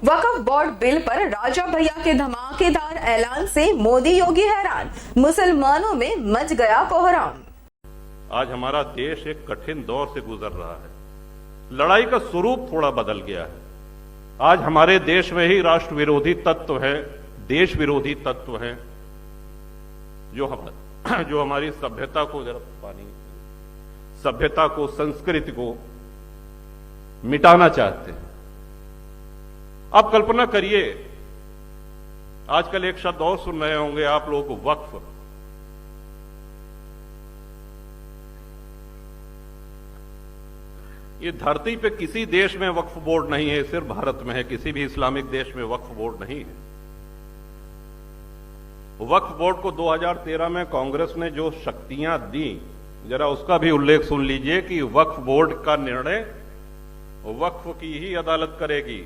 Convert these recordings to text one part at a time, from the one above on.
वक्फ board bill पर राजा भैया के धमाकेदार ऐलान से मोदी योगी हैरान, मुसलमानों में मच गया कोहराम। आज हमारा देश एक कठिन दौर से गुजर रहा है। लड़ाई का स्वरूप थोड़ा बदल गया है। आज हमारे देश में ही राष्ट्र विरोधी तत्व है, देश विरोधी तत्व है, जो हमारी सभ्यता को, सभ्यता को, संस्कृति को मिटाना चाहते हैं। आप कल्पना करिए, आजकल एक शब्द और सुन रहे होंगे आप लोग, वक्फ। ये धरती पे किसी देश में वक्फ बोर्ड नहीं है, सिर्फ भारत में है। किसी भी इस्लामिक देश में वक्फ बोर्ड नहीं है। वक्फ बोर्ड को 2013 में कांग्रेस ने जो शक्तियां दी, जरा उसका भी उल्लेख सुन लीजिए कि वक्फ बोर्ड का निर्णय वक्फ की ही अदालत करेगी।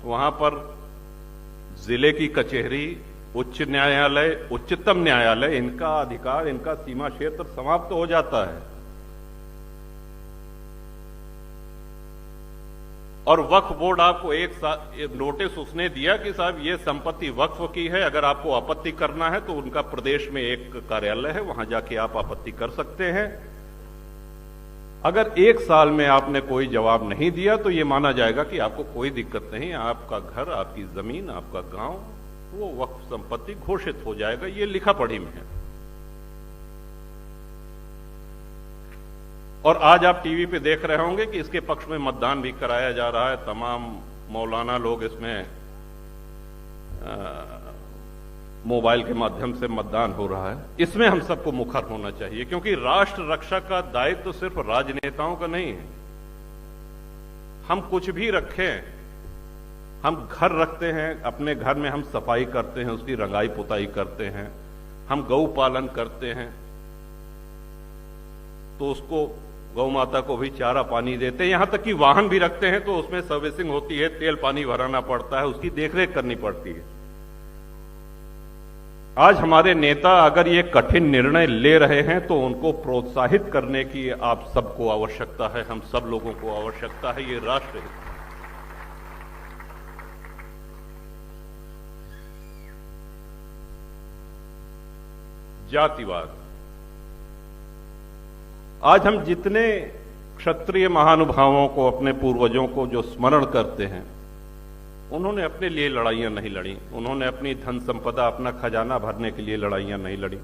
वहां पर जिले की कचहरी, उच्च न्यायालय, उच्चतम न्यायालय, इनका अधिकार, इनका सीमा क्षेत्र समाप्त हो जाता है। और वक्फ बोर्ड आपको एक नोटिस उसने दिया कि साहब ये संपत्ति वक्फ की है, अगर आपको आपत्ति करना है तो उनका प्रदेश में एक कार्यालय है, वहां जाके आप आपत्ति कर सकते हैं। अगर एक साल में आपने कोई जवाब नहीं दिया तो ये माना जाएगा कि आपको कोई दिक्कत नहीं, आपका घर, आपकी जमीन, आपका गांव, वो वक्फ संपत्ति घोषित हो जाएगा। ये लिखा पढ़ी में है। और आज आप टीवी पे देख रहे होंगे कि इसके पक्ष में मतदान भी कराया जा रहा है। तमाम मौलाना लोग इसमें मोबाइल के माध्यम से मतदान हो रहा है। इसमें हम सबको मुखर होना चाहिए, क्योंकि राष्ट्र रक्षा का दायित्व तो सिर्फ राजनेताओं का नहीं है। हम कुछ भी रखें, हम घर रखते हैं, अपने घर में हम सफाई करते हैं, उसकी रंगाई पुताई करते हैं, हम गौ पालन करते हैं, तो उसको, गौ माता को भी चारा पानी देते हैं। यहां तक कि वाहन भी रखते हैं तो उसमें सर्विसिंग होती है, तेल पानी भराना पड़ता है, उसकी देखरेख करनी पड़ती है। आज हमारे नेता अगर ये कठिन निर्णय ले रहे हैं तो उनको प्रोत्साहित करने की आप सबको आवश्यकता है, हम सब लोगों को आवश्यकता है। ये राष्ट्र हित, जातिवाद, आज हम जितने क्षत्रिय महानुभावों को, अपने पूर्वजों को जो स्मरण करते हैं, उन्होंने अपने लिए लड़ाइयां नहीं लड़ी, उन्होंने अपनी धन संपदा, अपना खजाना भरने के लिए लड़ाइयां नहीं लड़ी।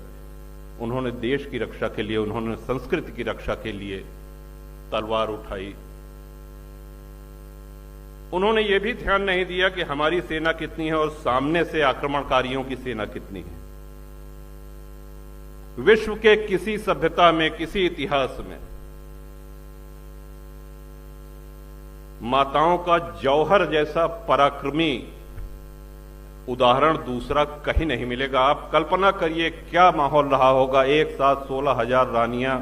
उन्होंने देश की रक्षा के लिए, उन्होंने संस्कृति की रक्षा के लिए तलवार उठाई। उन्होंने ये भी ध्यान नहीं दिया कि हमारी सेना कितनी है और सामने से आक्रमणकारियों की सेना कितनी है। विश्व के किसी सभ्यता में, किसी इतिहास में माताओं का जौहर जैसा पराक्रमी उदाहरण दूसरा कहीं नहीं मिलेगा। आप कल्पना करिए क्या माहौल रहा होगा, एक साथ 16,000 रानियां,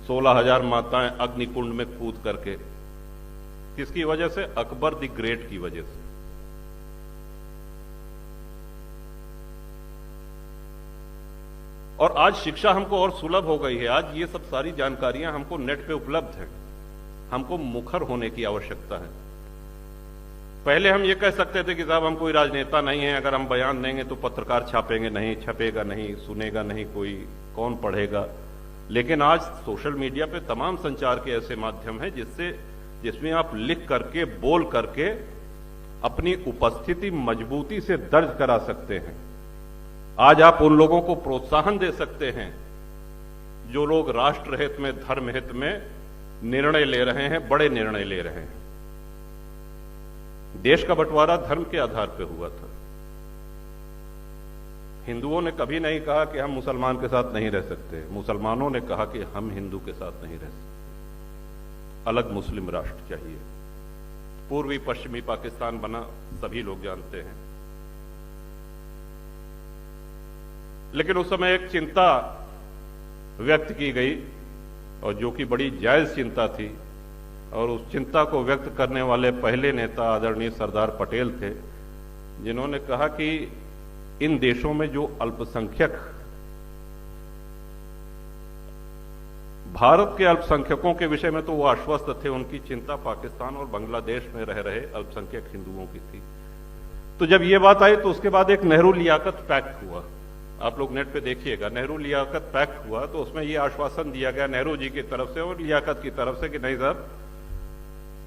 16,000 माताएं अग्निकुंड में कूद करके। किसकी वजह से? अकबर द ग्रेट की वजह से। और आज शिक्षा हमको और सुलभ हो गई है। आज ये सब सारी जानकारियां हमको नेट पे उपलब्ध हैं। हमको मुखर होने की आवश्यकता है। पहले हम ये कह सकते थे कि साहब हम कोई राजनेता नहीं है, अगर हम बयान देंगे तो पत्रकार छापेंगे नहीं, छपेगा नहीं, सुनेगा नहीं कोई, कौन पढ़ेगा। लेकिन आज सोशल मीडिया पे तमाम संचार के ऐसे माध्यम हैं जिसमें आप लिख करके, बोल करके अपनी उपस्थिति मजबूती से दर्ज करा सकते हैं। आज आप उन लोगों को प्रोत्साहन दे सकते हैं जो लोग राष्ट्र हित में, धर्म हित में निर्णय ले रहे हैं, बड़े निर्णय ले रहे हैं। देश का बंटवारा धर्म के आधार पर हुआ था। हिंदुओं ने कभी नहीं कहा कि हम मुसलमान के साथ नहीं रह सकते, मुसलमानों ने कहा कि हम हिंदू के साथ नहीं रह सकते, अलग मुस्लिम राष्ट्र चाहिए। पूर्वी पश्चिमी पाकिस्तान बना, सभी लोग जानते हैं। लेकिन उस समय एक चिंता व्यक्त की गई, और जो कि बड़ी जायज चिंता थी, और उस चिंता को व्यक्त करने वाले पहले नेता आदरणीय सरदार पटेल थे, जिन्होंने कहा कि इन देशों में जो अल्पसंख्यक भारत के अल्पसंख्यकों के विषय में तो वो आश्वस्त थे, उनकी चिंता पाकिस्तान और बांग्लादेश में रह रहे अल्पसंख्यक हिंदुओं की थी। तो जब ये बात आई तो उसके बाद एक नेहरू लियाकत पैक्ट हुआ, आप लोग नेट पे देखिएगा, नेहरू लियाकत पैक्ट हुआ। तो उसमें ये आश्वासन दिया गया नेहरू जी की तरफ से और लियाकत की तरफ से कि नहीं सर,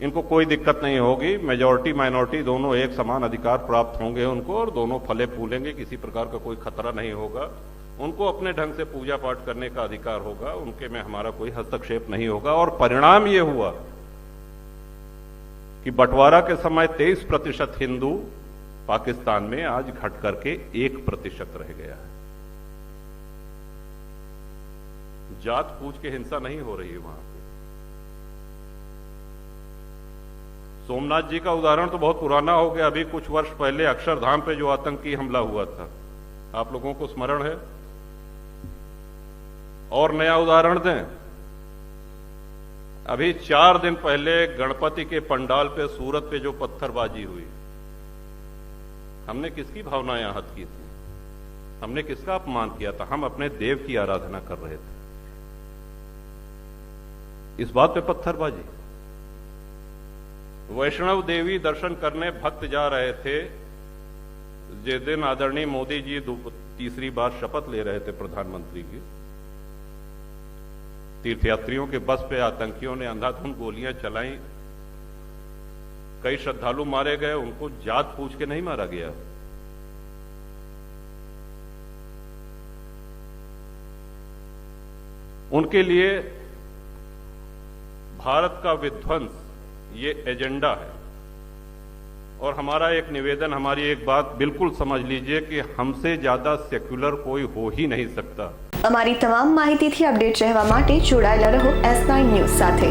इनको कोई दिक्कत नहीं होगी, मेजॉरिटी माइनॉरिटी दोनों एक समान अधिकार प्राप्त होंगे उनको, और दोनों फले फूलेंगे, किसी प्रकार का कोई खतरा नहीं होगा, उनको अपने ढंग से पूजा पाठ करने का अधिकार होगा, उनके में हमारा कोई हस्तक्षेप नहीं होगा। और परिणाम ये हुआ कि बंटवारा के समय 23% हिंदू पाकिस्तान में आज घट करके 1% रह गया है। जात पूछ के हिंसा नहीं हो रही है वहां पे। सोमनाथ जी का उदाहरण तो बहुत पुराना हो गया, अभी कुछ वर्ष पहले अक्षरधाम पे जो आतंकी हमला हुआ था, आप लोगों को स्मरण है? और नया उदाहरण दें, अभी 4 दिन पहले गणपति के पंडाल पे सूरत पे जो पत्थरबाजी हुई, हमने किसकी भावनाएं आहत की थी? हमने किसका अपमान किया था? हम अपने देव की आराधना कर रहे थे, इस बात पे पत्थरबाजी। वैष्णव देवी दर्शन करने भक्त जा रहे थे, जिस दिन आदरणीय मोदी जी तीसरी बार शपथ ले रहे थे प्रधानमंत्री की, तीर्थयात्रियों के बस पे आतंकियों ने अंधाधुंध गोलियां चलाई, कई श्रद्धालु मारे गए, उनको जात पूछ के नहीं मारा गया। उनके लिए भारत का विध्वंस ये एजेंडा है। और हमारा एक निवेदन, हमारी एक बात बिल्कुल समझ लीजिए कि हमसे ज्यादा सेक्युलर कोई हो ही नहीं सकता। અમારી તમામ માહિતીથી અપડેટ રહેવા માટે જોડાયેલા રહો S9 ન્યૂઝ સાથે।